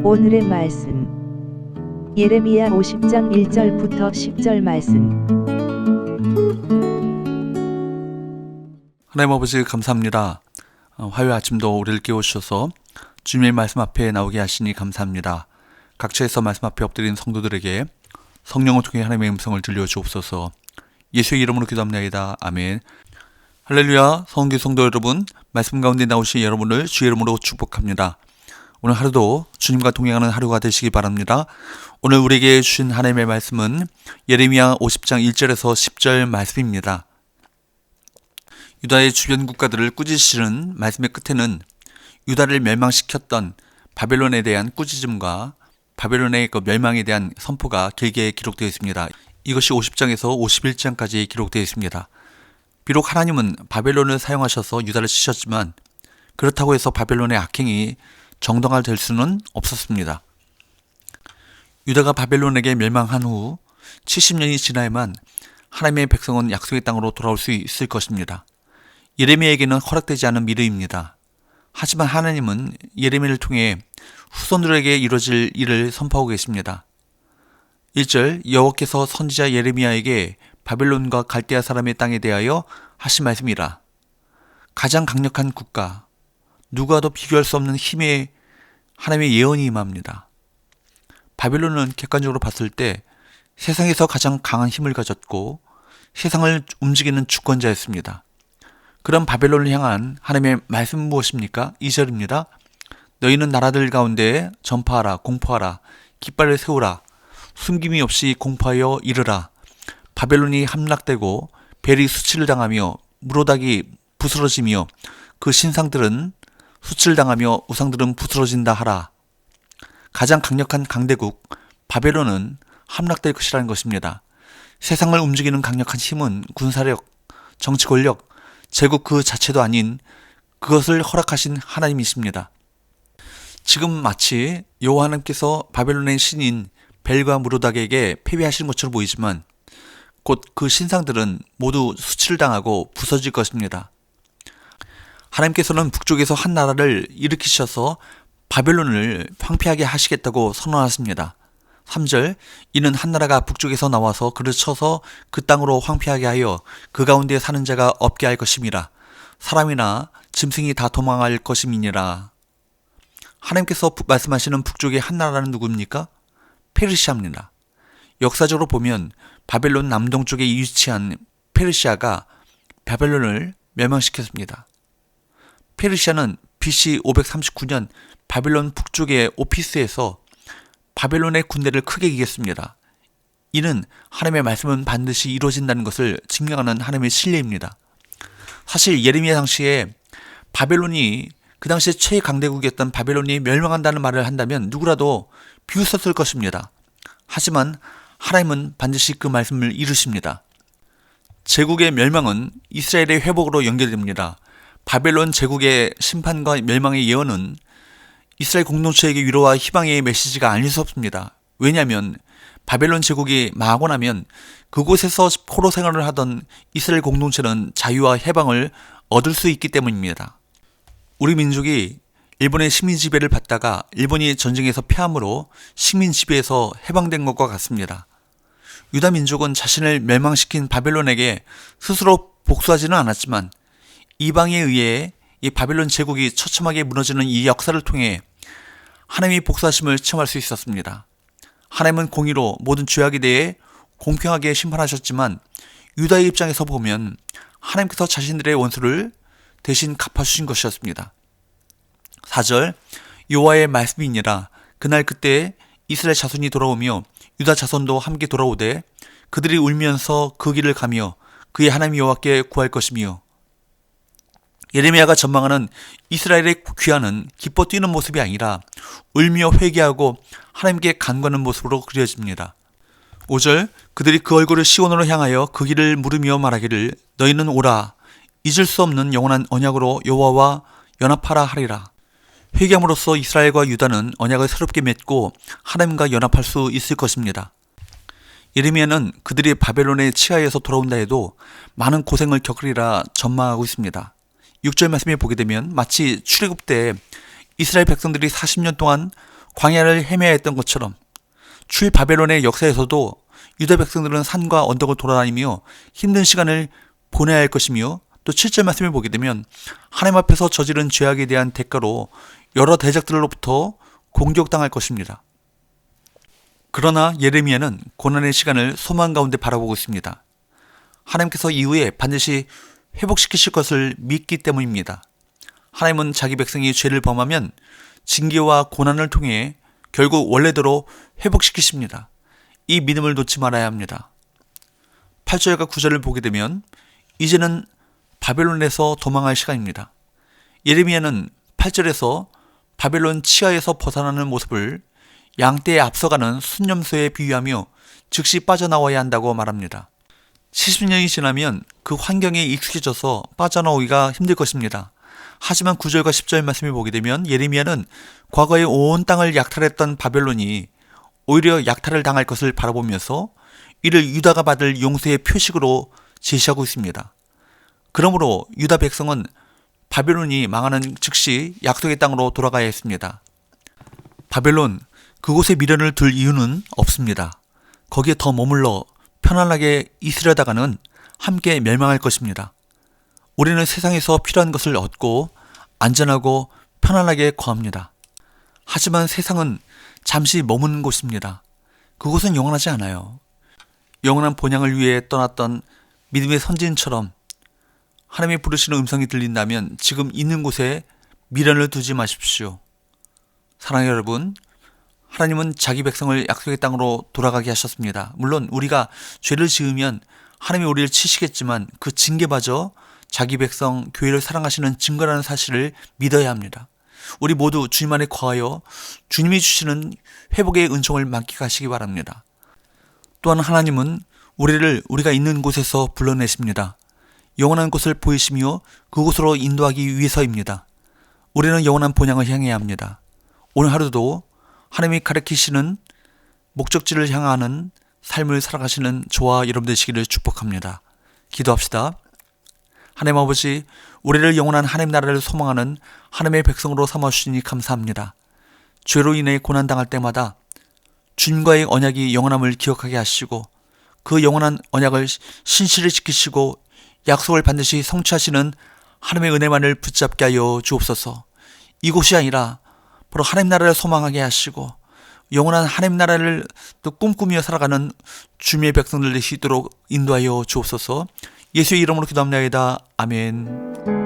오늘의 말씀 예레미야 50장 1절부터 10절 말씀. 하나님 아버지 감사합니다. 화요일 아침도 우리를 깨우셔서 주님의 말씀 앞에 나오게 하시니 감사합니다. 각처에서 말씀 앞에 엎드린 성도들에게 성령을 통해 하나님의 음성을 들려주옵소서. 예수의 이름으로 기도합니다. 아멘. 할렐루야. 성기 성도 여러분, 말씀 가운데 나오신 여러분을 주의 이름으로 축복합니다. 오늘 하루도 주님과 동행하는 하루가 되시기 바랍니다. 오늘 우리에게 주신 하나님의 말씀은 예레미야 50장 1절에서 10절 말씀입니다. 유다의 주변 국가들을 꾸짖으시는 말씀의 끝에는 유다를 멸망시켰던 바벨론에 대한 꾸짖음과 바벨론의 그 멸망에 대한 선포가 길게 기록되어 있습니다. 이것이 50장에서 51장까지 기록되어 있습니다. 비록 하나님은 바벨론을 사용하셔서 유다를 치셨지만 그렇다고 해서 바벨론의 악행이 정당화될 수는 없었습니다. 유다가 바벨론에게 멸망한 후 70년이 지나야만 하나님의 백성은 약속의 땅으로 돌아올 수 있을 것입니다. 예레미야에게는 허락되지 않은 미래입니다. 하지만 하나님은 예레미야를 통해 후손들에게 이루어질 일을 선포하고 계십니다. 1절 여호와께서 선지자 예레미야에게 바벨론과 갈대아 사람의 땅에 대하여 하신 말씀이라. 가장 강력한 국가, 누구와도 비교할 수 없는 힘의 하나님의 예언이 임합니다. 바벨론은 객관적으로 봤을 때 세상에서 가장 강한 힘을 가졌고 세상을 움직이는 주권자였습니다. 그런 바벨론을 향한 하나님의 말씀은 무엇입니까? 2절입니다. 너희는 나라들 가운데 전파하라, 공포하라, 깃발을 세우라, 숨김이 없이 공포하여 이르라. 바벨론이 함락되고 벨이 수치를 당하며 무로닥이 부스러지며 그 신상들은 수치를 당하며 우상들은 부스러진다 하라. 가장 강력한 강대국 바벨론은 함락될 것이라는 것입니다. 세상을 움직이는 강력한 힘은 군사력, 정치 권력, 제국 그 자체도 아닌 그것을 허락하신 하나님이십니다. 지금 마치 여호와 하나님께서 바벨론의 신인 벨과 무로닥에게 패배하신 것처럼 보이지만 곧 그 신상들은 모두 수치를 당하고 부서질 것입니다. 하나님께서는 북쪽에서 한 나라를 일으키셔서 바벨론을 황폐하게 하시겠다고 선언하십니다. 3절 이는 한 나라가 북쪽에서 나와서 그를 쳐서 그 땅으로 황폐하게 하여 그 가운데 사는 자가 없게 할 것임이라. 사람이나 짐승이 다 도망할 것임이니라. 하나님께서 말씀하시는 북쪽의 한 나라는 누구입니까? 페르시아입니다. 역사적으로 보면 바벨론 남동쪽에 위치한 페르시아가 바벨론을 멸망시켰습니다. 페르시아는 BC 539년 바벨론 북쪽의 오피스에서 바벨론의 군대를 크게 이겼습니다. 이는 하나님의 말씀은 반드시 이루어진다는 것을 증명하는 하나님의 신뢰입니다. 사실 예레미야 당시에 바벨론이 그 당시에 최강대국이었던 바벨론이 멸망한다는 말을 한다면 누구라도 비웃었을 것입니다. 하지만 하나님은 반드시 그 말씀을 이루십니다. 제국의 멸망은 이스라엘의 회복으로 연결됩니다. 바벨론 제국의 심판과 멸망의 예언은 이스라엘 공동체에게 위로와 희망의 메시지가 아닐 수 없습니다. 왜냐하면 바벨론 제국이 망하고 나면 그곳에서 포로 생활을 하던 이스라엘 공동체는 자유와 해방을 얻을 수 있기 때문입니다. 우리 민족이 일본의 식민 지배를 받다가 일본이 전쟁에서 패함으로 식민 지배에서 해방된 것과 같습니다. 유다 민족은 자신을 멸망시킨 바벨론에게 스스로 복수하지는 않았지만 이방에 의해 이 바벨론 제국이 처참하게 무너지는 이 역사를 통해 하나님의 복수하심을 체험할 수 있었습니다. 하나님은 공의로 모든 죄악에 대해 공평하게 심판하셨지만 유다의 입장에서 보면 하나님께서 자신들의 원수를 대신 갚아주신 것이었습니다. 4절 여호와의 말씀이니라. 그날 그때 이스라엘 자손이 돌아오며 유다 자손도 함께 돌아오되 그들이 울면서 그 길을 가며 그의 하나님 여호와께 구할 것이며. 예레미야가 전망하는 이스라엘의 귀환은 기뻐 뛰는 모습이 아니라 울며 회개하고 하나님께 간구하는 모습으로 그려집니다. 5절 그들이 그 얼굴을 시온으로 향하여 그 길을 물으며 말하기를 너희는 오라 잊을 수 없는 영원한 언약으로 여호와와 연합하라 하리라. 회개함으로써 이스라엘과 유다는 언약을 새롭게 맺고 하나님과 연합할 수 있을 것입니다. 예레미야는 그들이 바벨론의 치하에서 돌아온다 해도 많은 고생을 겪으리라 전망하고 있습니다. 6절 말씀에 보게 되면 마치 출애굽 때 이스라엘 백성들이 40년 동안 광야를 헤매야 했던 것처럼 출 바벨론의 역사에서도 유다 백성들은 산과 언덕을 돌아다니며 힘든 시간을 보내야 할 것이며, 또 7절 말씀을 보게 되면 하나님 앞에서 저지른 죄악에 대한 대가로 여러 대적들로부터 공격당할 것입니다. 그러나 예레미야는 고난의 시간을 소망 가운데 바라보고 있습니다. 하나님께서 이후에 반드시 회복시키실 것을 믿기 때문입니다. 하나님은 자기 백성이 죄를 범하면 징계와 고난을 통해 결국 원래대로 회복시키십니다. 이 믿음을 놓지 말아야 합니다. 8절과 9절을 보게 되면 이제는 바벨론에서 도망할 시간입니다. 예레미야는 8절에서 바벨론 치하에서 벗어나는 모습을 양떼에 앞서가는 순념소에 비유하며 즉시 빠져나와야 한다고 말합니다. 70년이 지나면 그 환경에 익숙해져서 빠져나오기가 힘들 것입니다. 하지만 9절과 10절 말씀을 보게 되면 예레미야는 과거에 온 땅을 약탈했던 바벨론이 오히려 약탈을 당할 것을 바라보면서 이를 유다가 받을 용서의 표식으로 제시하고 있습니다. 그러므로 유다 백성은 바벨론이 망하는 즉시 약속의 땅으로 돌아가야 했습니다. 바벨론, 그곳에 미련을 둘 이유는 없습니다. 거기에 더 머물러 편안하게 있으려다가는 함께 멸망할 것입니다. 우리는 세상에서 필요한 것을 얻고 안전하고 편안하게 거합니다. 하지만 세상은 잠시 머무는 곳입니다. 그곳은 영원하지 않아요. 영원한 본향을 위해 떠났던 믿음의 선진처럼 하나님이 부르시는 음성이 들린다면 지금 있는 곳에 미련을 두지 마십시오. 사랑하는 여러분, 하나님은 자기 백성을 약속의 땅으로 돌아가게 하셨습니다. 물론 우리가 죄를 지으면 하나님이 우리를 치시겠지만 그 징계마저 자기 백성, 교회를 사랑하시는 증거라는 사실을 믿어야 합니다. 우리 모두 주님 안에 거하여 주님이 주시는 회복의 은총을 만끽하시기 바랍니다. 또한 하나님은 우리가 있는 곳에서 불러내십니다. 영원한 곳을 보이시며 그곳으로 인도하기 위해서입니다. 우리는 영원한 본향을 향해야 합니다. 오늘 하루도 하나님이 가르치시는 목적지를 향하는 삶을 살아가시는 저와 여러분 되시기를 축복합니다. 기도합시다. 하나님 아버지, 우리를 영원한 하나님 나라를 소망하는 하나님의 백성으로 삼아주시니 감사합니다. 죄로 인해 고난당할 때마다 주님과의 언약이 영원함을 기억하게 하시고 그 영원한 언약을 신실히 지키시고 약속을 반드시 성취하시는 하나님의 은혜만을 붙잡게 하여 주옵소서. 이곳이 아니라 바로 하나님 나라를 소망하게 하시고 영원한 하나님 나라를 또 꿈꾸며 살아가는 주님의 백성들 되시도록 인도하여 주옵소서. 예수의 이름으로 기도합니다. 아멘.